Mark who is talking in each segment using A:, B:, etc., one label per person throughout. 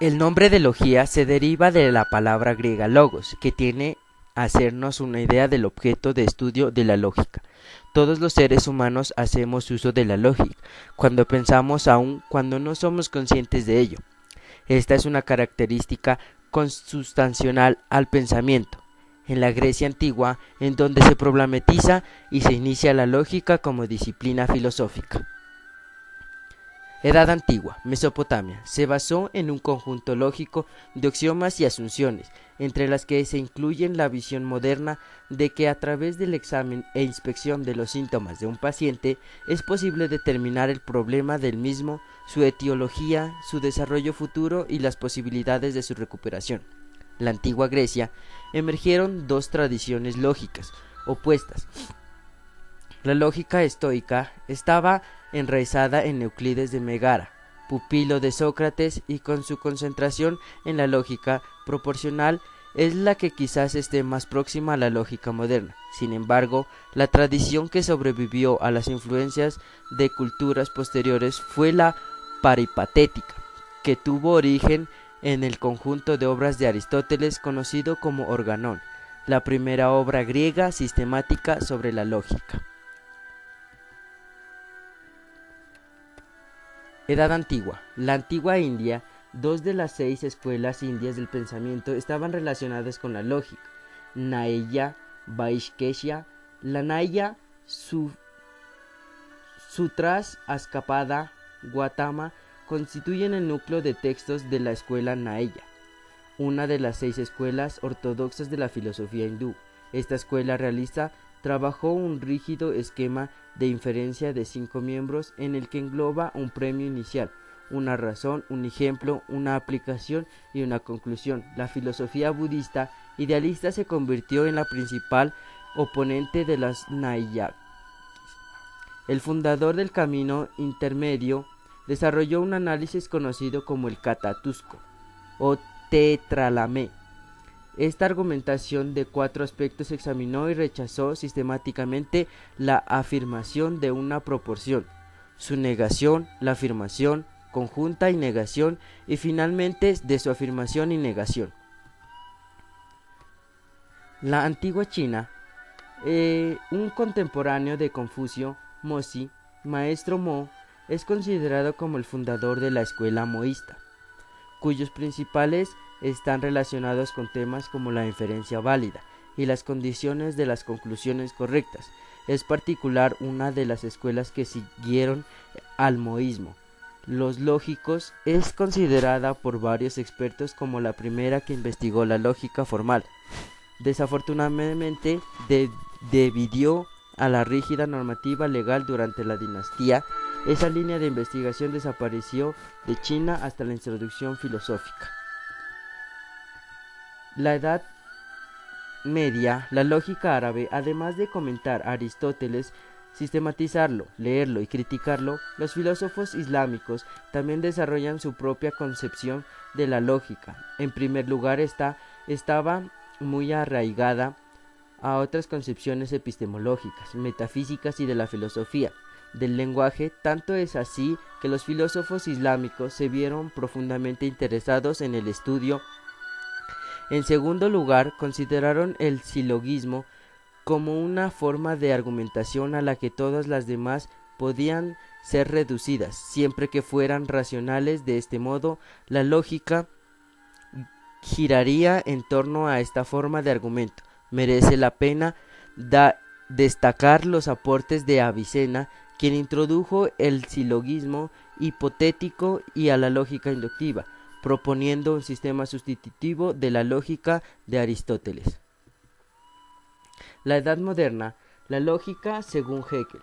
A: El nombre de logía se deriva de la palabra griega logos, que tiene a hacernos una idea del objeto de estudio de la lógica. Todos los seres humanos hacemos uso de la lógica, cuando pensamos aun cuando no somos conscientes de ello. Esta es una característica consustancial al pensamiento. En la Grecia antigua, en donde se problematiza y se inicia la lógica como disciplina filosófica. Edad antigua, Mesopotamia, se basó en un conjunto lógico de axiomas y asunciones, entre las que se incluyen la visión moderna de que a través del examen e inspección de los síntomas de un paciente es posible determinar el problema del mismo, su etiología, su desarrollo futuro y las posibilidades de su recuperación. La antigua Grecia emergieron dos tradiciones lógicas opuestas. La lógica estoica estaba enraizada en Euclides de Megara, pupilo de Sócrates, y con su concentración en la lógica proporcional es la que quizás esté más próxima a la lógica moderna. Sin embargo, la tradición que sobrevivió a las influencias de culturas posteriores fue la peripatética, que tuvo origen en el conjunto de obras de Aristóteles conocido como Organón, la primera obra griega sistemática sobre la lógica. Edad antigua. La antigua India, dos de las 6 escuelas indias del pensamiento estaban relacionadas con la lógica: Naya, Vaiksheshya, la Naya, Sutras, Ascapada, Gautama constituyen el núcleo de textos de la escuela Naya, una de las 6 escuelas ortodoxas de la filosofía hindú. Esta escuela realista trabajó un rígido esquema de inferencia de 5 miembros en el que engloba un premio inicial, una razón, un ejemplo, una aplicación y una conclusión. La filosofía budista idealista se convirtió en la principal oponente de las Naiyakas. El fundador del camino intermedio desarrolló un análisis conocido como el Catatusco o Tetralamé. Esta argumentación de 4 aspectos examinó y rechazó sistemáticamente la afirmación de una proporción, su negación, la afirmación conjunta y negación, y finalmente de su afirmación y negación. La antigua China, un contemporáneo de Confucio, Mozi, maestro Mo, es considerado como el fundador de la escuela moísta, cuyos principales están relacionados con temas como la inferencia válida y las condiciones de las conclusiones correctas. Es particular una de las escuelas que siguieron al moísmo, los lógicos. Es considerada por varios expertos como la primera que investigó la lógica formal. Desafortunadamente, debido a la rígida normativa legal durante la dinastía, esa línea de investigación desapareció de China hasta la introducción filosófica. La Edad Media, la lógica árabe, además de comentar a Aristóteles, sistematizarlo, leerlo y criticarlo, los filósofos islámicos también desarrollan su propia concepción de la lógica. En primer lugar, estaba muy arraigada a otras concepciones epistemológicas, metafísicas y de la filosofía del lenguaje. Tanto es así que los filósofos islámicos se vieron profundamente interesados en el estudio. En segundo lugar, consideraron el silogismo como una forma de argumentación a la que todas las demás podían ser reducidas, siempre que fueran racionales. De este modo, la lógica giraría en torno a esta forma de argumento. Merece la pena destacar los aportes de Avicena, quien introdujo el silogismo hipotético y a la lógica inductiva, proponiendo un sistema sustitutivo de la lógica de Aristóteles. La Edad Moderna, la lógica, según Hegel,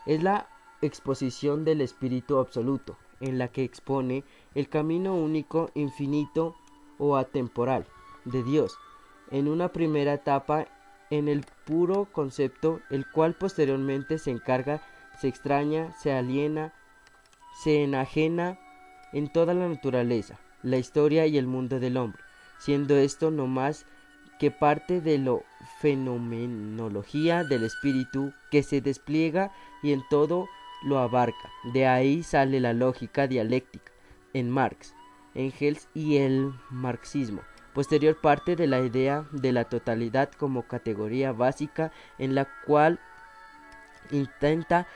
A: es la exposición del espíritu absoluto, en la que expone el camino único, infinito o atemporal de Dios, en una primera etapa en el puro concepto, el cual posteriormente se encarga, se extraña, se aliena, se enajena en toda la naturaleza, la historia y el mundo del hombre, siendo esto no más que parte de la fenomenología del espíritu que se despliega y en todo lo abarca. De ahí sale la lógica dialéctica en Marx, Engels y el marxismo. Posterior parte de la idea de la totalidad como categoría básica en la cual intenta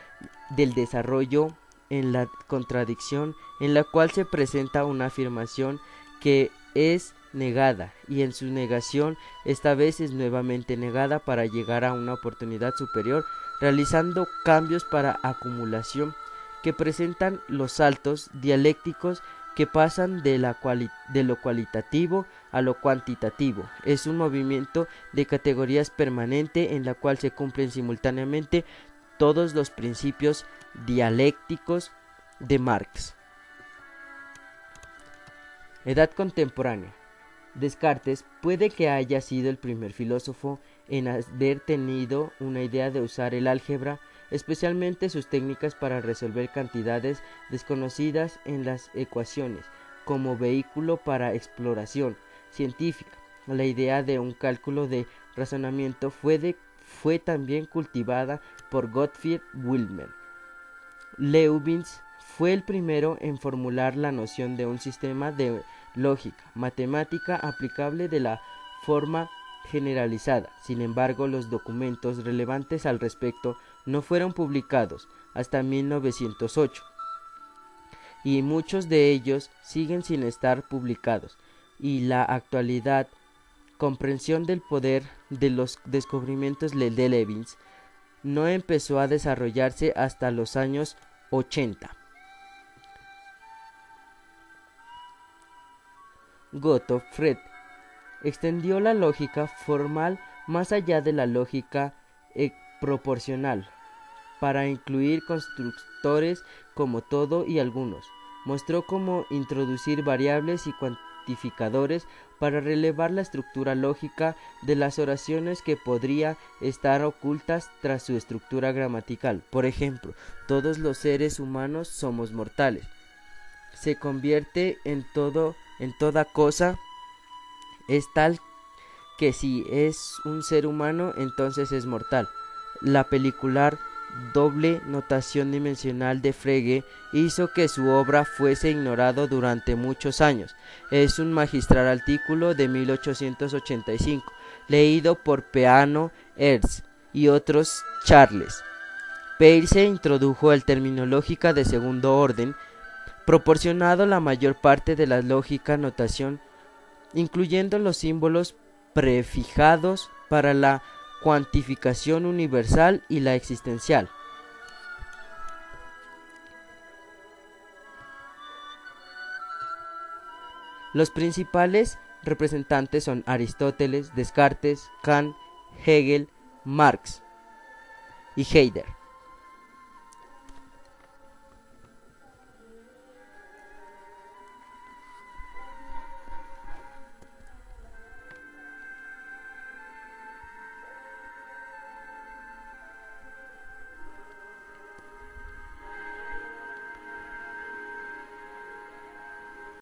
A: del desarrollo en la contradicción en la cual se presenta una afirmación que es negada y en su negación esta vez es nuevamente negada para llegar a una oportunidad superior, realizando cambios para acumulación que presentan los saltos dialécticos que pasan de lo cualitativo a lo cuantitativo. Es un movimiento de categorías permanente en la cual se cumplen simultáneamente todos los principios dialécticos de Marx. Edad contemporánea. Descartes puede que haya sido el primer filósofo en haber tenido una idea de usar el álgebra, especialmente sus técnicas para resolver cantidades desconocidas en las ecuaciones, como vehículo para exploración científica. La idea de un cálculo de razonamiento fue también cultivada por Gottfried Wilhelm Leibniz. Fue el primero en formular la noción de un sistema de lógica matemática aplicable de la forma generalizada. Sin embargo, los documentos relevantes al respecto no fueron publicados hasta 1908 y muchos de ellos siguen sin estar publicados, y la actualidad comprensión del poder de los descubrimientos de Leibniz no empezó a desarrollarse hasta los años 80. Gottfried extendió la lógica formal más allá de la lógica proporcional para incluir constructores como todo y algunos. Mostró cómo introducir variables y cuantificadores para relevar la estructura lógica de las oraciones que podría estar ocultas tras su estructura gramatical. Por ejemplo, todos los seres humanos somos mortales. Se convierte en toda cosa es tal que si es un ser humano entonces es mortal. La pelicular doble notación dimensional de Frege hizo que su obra fuese ignorado durante muchos años. Es un magistral artículo de 1885, leído por Peano, Ernst y otros. Charles Peirce introdujo el terminológica de segundo orden, proporcionado la mayor parte de la lógica notación, incluyendo los símbolos prefijados para la cuantificación universal y la existencial. Los principales representantes son Aristóteles, Descartes, Kant, Hegel, Marx y Heidegger.